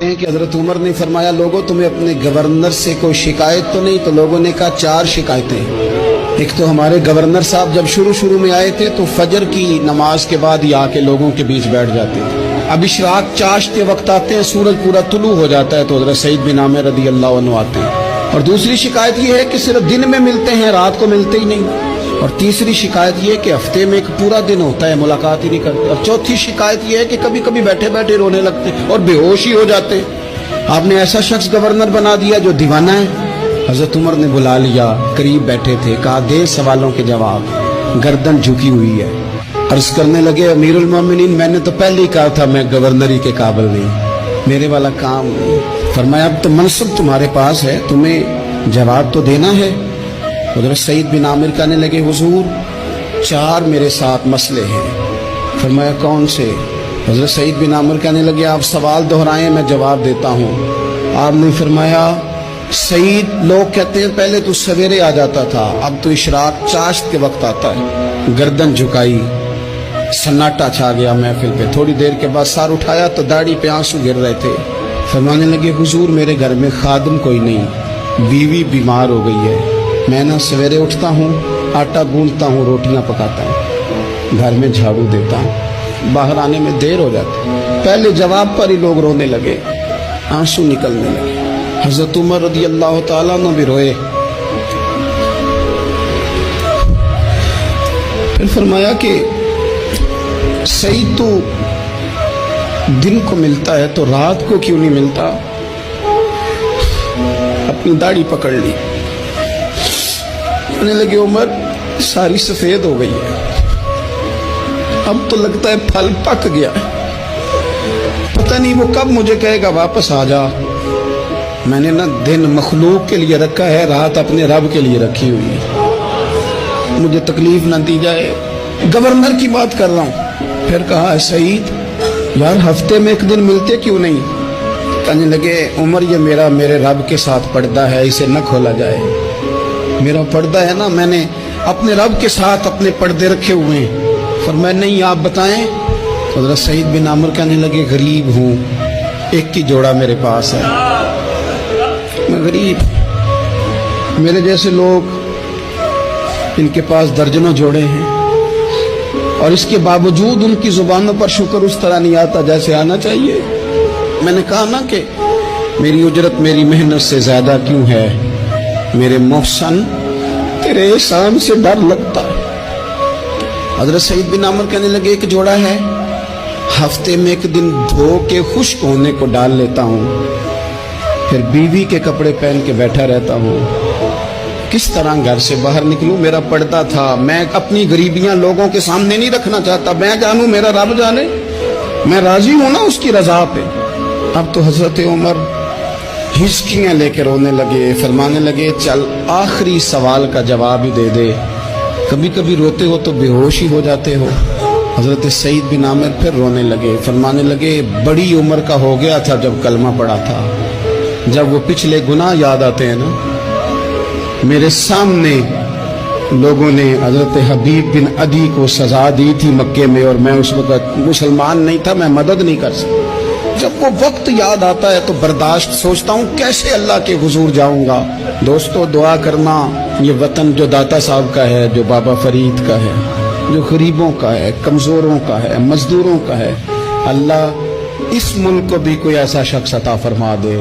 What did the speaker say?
کہ حضرت عمر نے فرمایا لوگوں تمہیں اپنے گورنر سے کوئی شکایت تو نہیں؟ تو لوگوں نے کہا 4 شکایتیں۔ ایک تو ہمارے گورنر صاحب جب شروع میں آئے تھے تو فجر کی نماز کے بعد ہی آ کے لوگوں کے بیچ بیٹھ جاتے تھے۔ اب اشراق چاشت کے وقت آتے ہیں، سورج پورا طلوع ہو جاتا ہے تو حضرت سعید بن عامر رضی اللہ عنہ آتے ہیں۔ اور دوسری شکایت یہ ہے کہ صرف دن میں ملتے ہیں، رات کو ملتے ہی نہیں۔ اور تیسری شکایت یہ کہ ہفتے میں ایک پورا دن ہوتا ہے ملاقات ہی نہیں کرتے۔ اور چوتھی شکایت یہ ہے کہ کبھی کبھی بیٹھے بیٹھے رونے لگتے اور بے ہوش ہی ہو جاتے۔ آپ نے ایسا شخص گورنر بنا دیا جو دیوانہ ہے۔ حضرت عمر نے بلا لیا، قریب بیٹھے تھے، کہا دے سوالوں کے جواب۔ گردن جھکی ہوئی ہے، عرض کرنے لگے امیر المومنین میں نے تو پہلے ہی کہا تھا میں گورنری کے قابل نہیں، میرے والا کام نہیں۔ فرمایا اب تو منصب تمہارے پاس ہے، تمہیں جواب تو دینا ہے۔ حضرت سعید بن عامر کہنے لگے حضور 4 میرے ساتھ مسئلے ہیں۔ فرمایا کون سے؟ حضرت سعید بن عامر کہنے لگے آپ سوال دہرائیں میں جواب دیتا ہوں۔ آپ نے فرمایا سعید لوگ کہتے ہیں پہلے تو سویرے آ جاتا تھا، اب تو اشراق چاشت کے وقت آتا ہے۔ گردن جھکائی، سناٹا چھا گیا محفل پہ۔ تھوڑی دیر کے بعد سر اٹھایا تو داڑھی پہ آنسو گر رہے تھے۔ فرمانے لگے حضور میرے گھر میں خادم کوئی نہیں، بیوی بیمار ہو گئی ہے، میں نہ سویرے اٹھتا ہوں، آٹا گوندتا ہوں، روٹیاں پکاتا ہوں، گھر میں جھاڑو دیتا ہوں، باہر آنے میں دیر ہو جاتی۔ پہلے جواب پر ہی لوگ رونے لگے، آنسو نکلنے لگے۔ حضرت عمر رضی اللہ تعالیٰ عنہ بھی روئے۔ پھر فرمایا کہ سعید تو دن کو ملتا ہے تو رات کو کیوں نہیں ملتا؟ اپنی داڑھی پکڑ لی، کہنے لگے عمر ساری سفید ہو گئی ہے، اب تو لگتا ہے پھل پک گیا، پتہ نہیں وہ کب مجھے کہے گا واپس آ جا۔ میں نے نہ دن مخلوق کے لیے رکھا ہے، رات اپنے رب کے لیے رکھی ہوئی ہے، مجھے تکلیف نہ دی جائے۔ گورنر کی بات کر رہا ہوں۔ پھر کہا سعید یار ہفتے میں ایک دن ملتے کیوں نہیں؟ کہنے لگے عمر یہ میرے رب کے ساتھ پردہ ہے، اسے نہ کھولا جائے۔ میرا پردہ ہے نا، میں نے اپنے رب کے ساتھ اپنے پردے رکھے ہوئے ہیں۔ فرمایا نہیں آپ بتائیں۔ حضرت سعید بن عامر کہنے لگے غریب ہوں، ایک ہی جوڑا میرے پاس ہے، میں غریب، میرے جیسے لوگ ان کے پاس درجنوں جوڑے ہیں، اور اس کے باوجود ان کی زبانوں پر شکر اس طرح نہیں آتا جیسے آنا چاہیے۔ میں نے کہا نا کہ میری اجرت میری محنت سے زیادہ کیوں ہے؟ میرے محسن تیرے احسان سے ڈر لگتا ہے۔ حضرت سعید بن عامر کہنے لگے ایک جوڑا ہے، ہفتے میں ایک دن دھو کے خشک ہونے کو ڈال لیتا ہوں، پھر بیوی کے کپڑے پہن کے بیٹھا رہتا ہوں۔ کس طرح گھر سے باہر نکلوں؟ میرا پردہ تھا، میں اپنی غریبیاں لوگوں کے سامنے نہیں رکھنا چاہتا، میں جانوں میرا رب جانے، میں راضی ہوں نا اس کی رضا پہ۔ اب تو حضرت عمر ہچکیاں لے کے رونے لگے، فرمانے لگے چل آخری سوال کا جواب ہی دے دے، کبھی کبھی روتے ہو تو بے ہوش ہی ہو جاتے ہو۔ حضرت سعید بن عامر پھر رونے لگے، فرمانے لگے بڑی عمر کا ہو گیا تھا جب کلمہ پڑا تھا، جب وہ پچھلے گناہ یاد آتے ہیں نا۔ میرے سامنے لوگوں نے حضرت حبیب بن عدی کو سزا دی تھی مکے میں، اور میں اس وقت مسلمان نہیں تھا، میں مدد نہیں کر سکتا۔ جب وہ وقت یاد آتا ہے تو برداشت سوچتا ہوں کیسے اللہ کے حضور جاؤں گا۔ دوستو دعا کرنا، یہ وطن جو داتا صاحب کا ہے، جو بابا فرید کا ہے، جو غریبوں کا ہے، کمزوروں کا ہے، مزدوروں کا ہے، اللہ اس ملک کو بھی کوئی ایسا شخص عطا فرما دے